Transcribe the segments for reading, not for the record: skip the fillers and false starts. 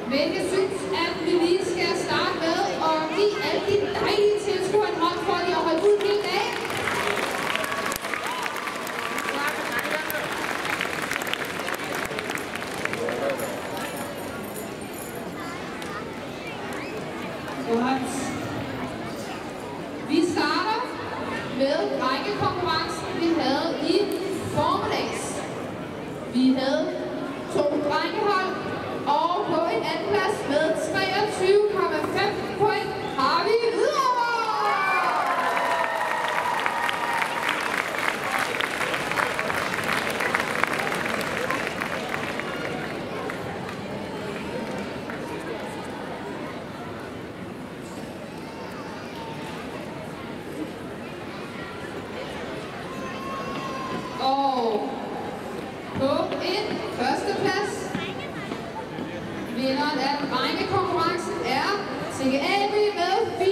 Men jeg synes, at vi lige skal starte med at give alle de dejlige tilskuere en hånd for, at de har holdt ud hele dagen. Godt. Vi starter med drengekonkurrencen, vi havde i formiddags. Vi havde 2 drengehold, og på en anden plads med 23,5 point har vi Hvidovre! Og på en førsteplads, vinderen af drengekonkurrencen er TGAB med 24,1.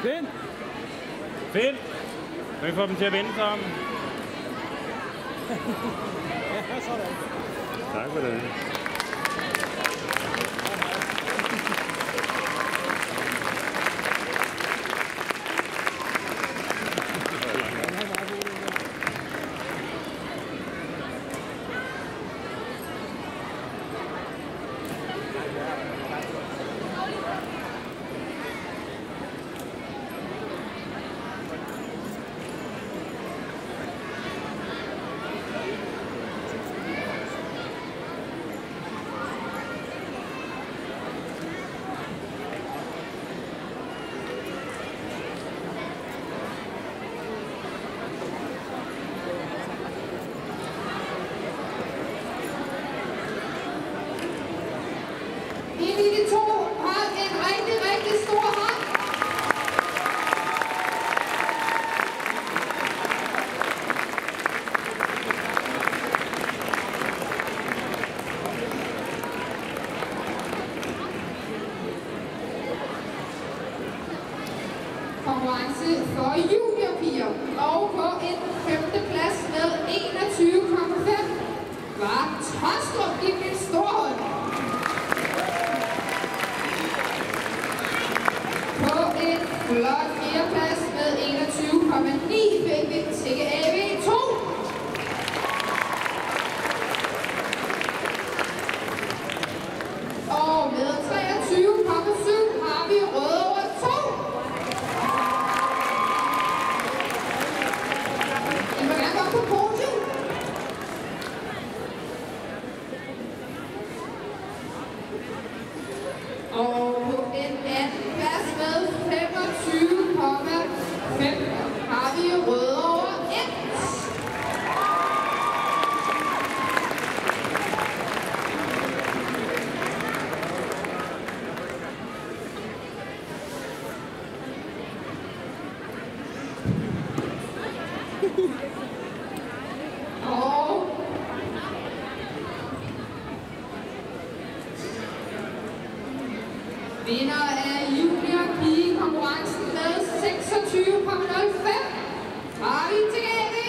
Fint! Fint! Kan vi få dem til at vende sig om? Ja, sådan. Tak for det. De 2 har en rigtig, rigtig stor hånd. Konkurrence for juniorpiger. Og på en 5. plads med 21,5 var Tåstrup Gymnasium Storhold. En flot 4. plads med 21,9 fik vi TGAB 2. Og med 23,7 har vi Rødovre 2. I må gerne komme på podium. Og på en anden plads med 25,5 har vi Rødovre 1. Og vinder af junior-pigekonkurrencen med 26,05 har vi TGAB 1.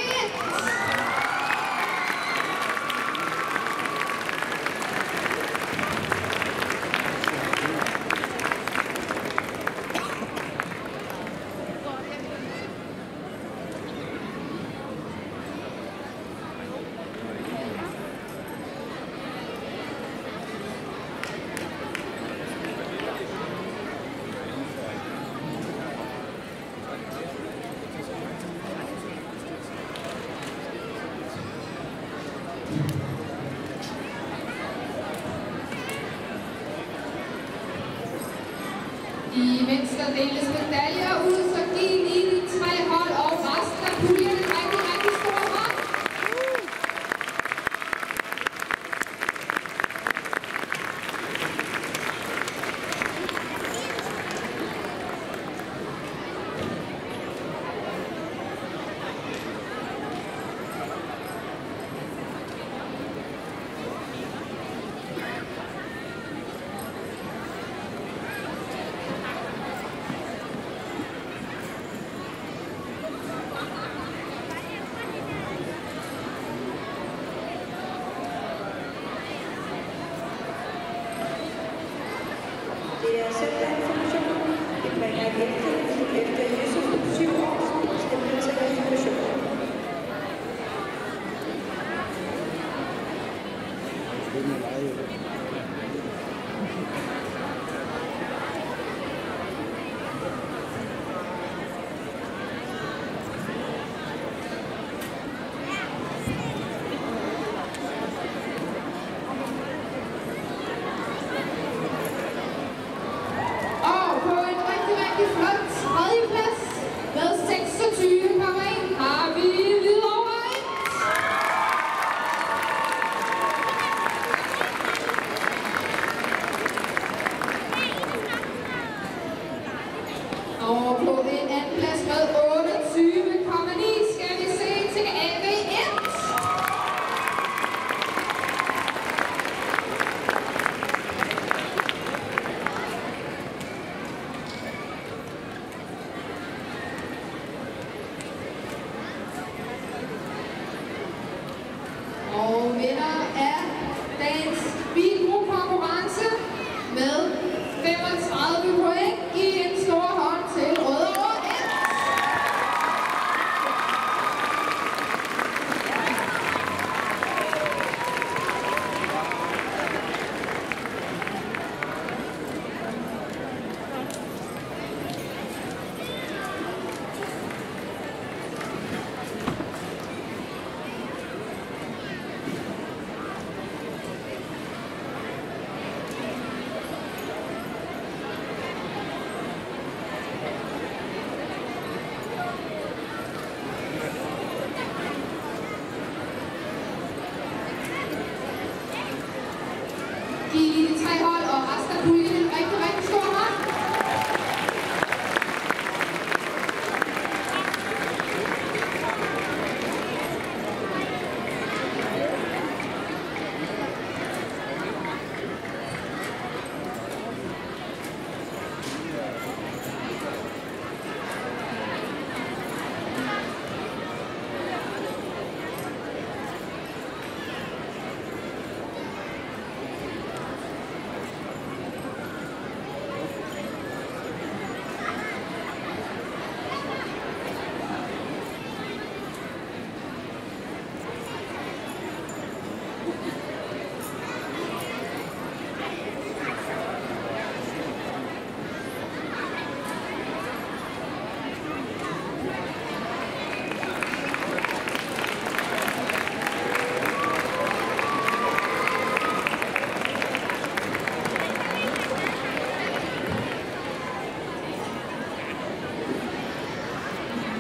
Imens der deles medaljer ud, så giv lige de 3 hold og resten af puljen en rigtig, rigtig stor hånd. søndaginformation. Det bringer et efterliv efter Jesus 7 års stemmelse af information. Og på en anden plads med 28,9 skal vi se til AV1. Og vinder af dagens bilgruppekonkurrence med 35 point i en stor hånd til Rødovre 1. Giv de 3 hold og resten af puljen en rigtig, rigtig stor hånd.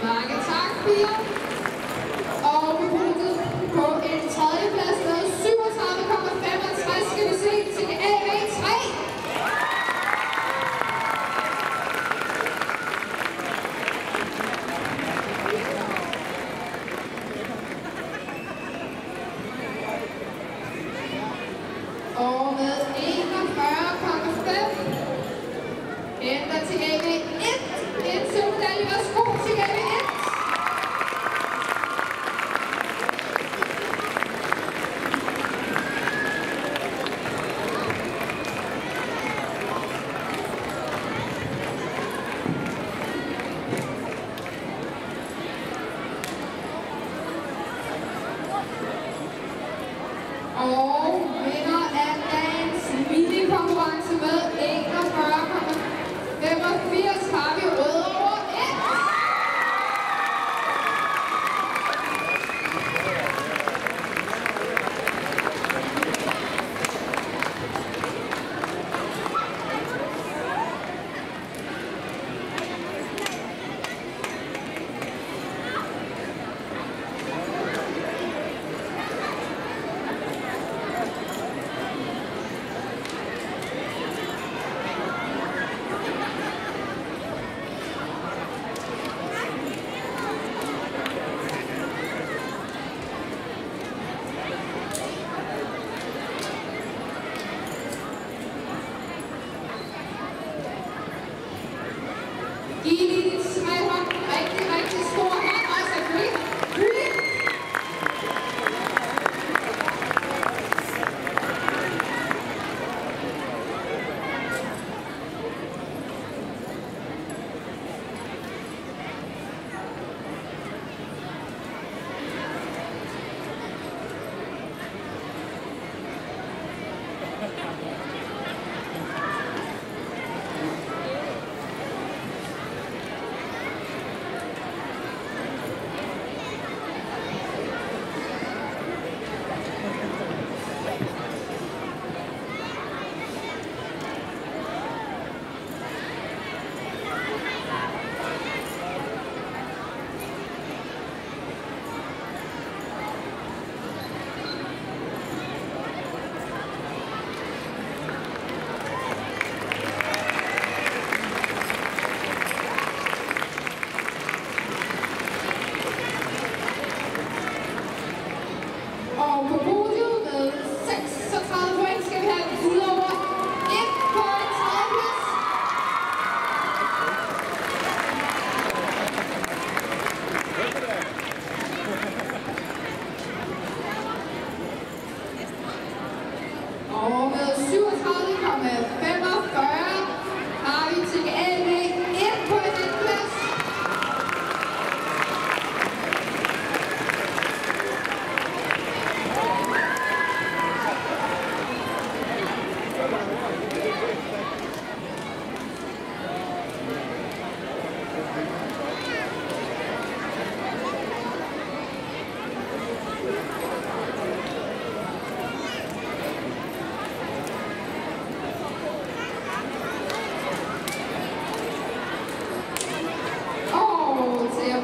Mange tak, piger. Og vi punktet på en tredje plads med 37,65 skal vi se til AV3. Og med 41,5 ender til AV1. En sølvmedalje, værsgo til AV1. Og vinder af dagens mini-konkurrence med 41,85 har vi Rødovre 1. Og med 37,45 har vi til AV 1 på en andenplads.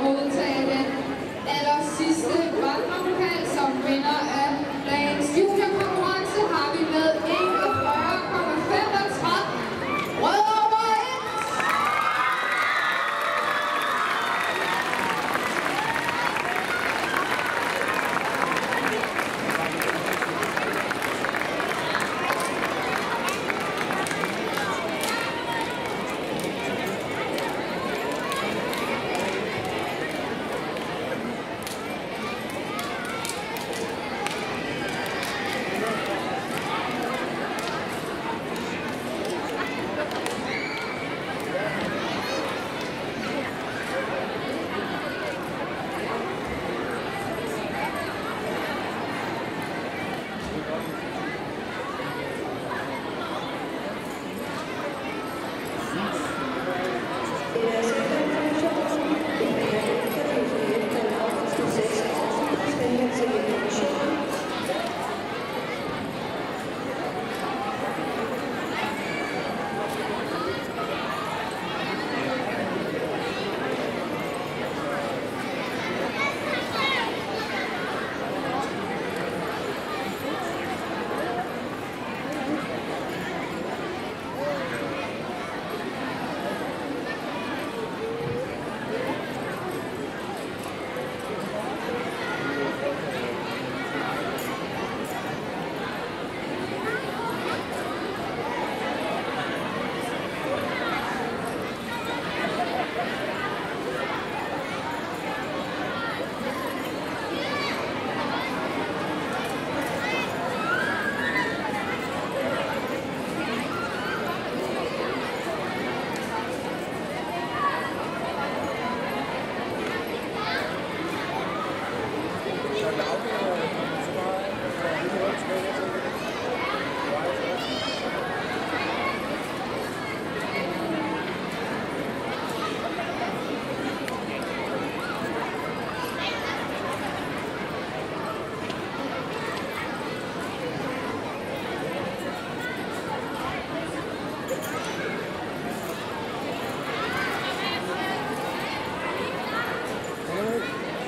Modtage den aller sidste vandrepokal som vinder af dagens juniorkonkurrence har vi med 41,35 Rødovre 1.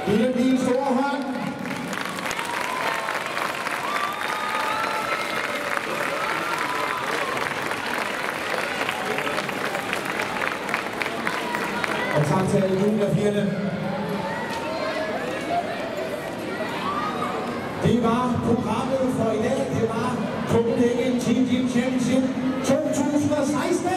Det er din store hånd. Og tak til alle juniorpigerne. Det var programmet for i dag. Det var Copenhagen Teen Gym Championship 2016.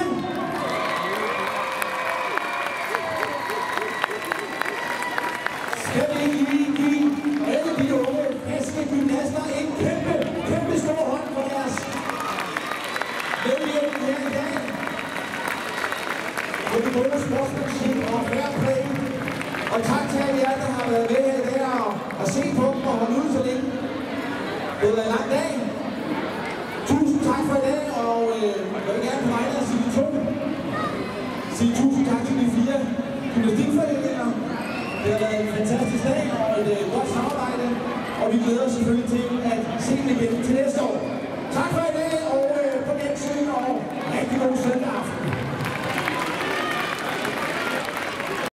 Skal vi lige give alle de unge friske gymnaster en kæmpe stor hånd for deres medvirken her i dag. For det både sportsmanship og fair play. Og tak til alle jer, der har været med her i dag og set på dem og holdt ud så længe. Det har været en lang dag. Tusind tak for i dag, og jeg vil gerne på vegne af sige tusind tak til de 4 gymnastikforeninger. Det har været en fantastisk dag og et godt samarbejde, og vi glæder os selvfølgelig til at se dem igen til næste år. Tak for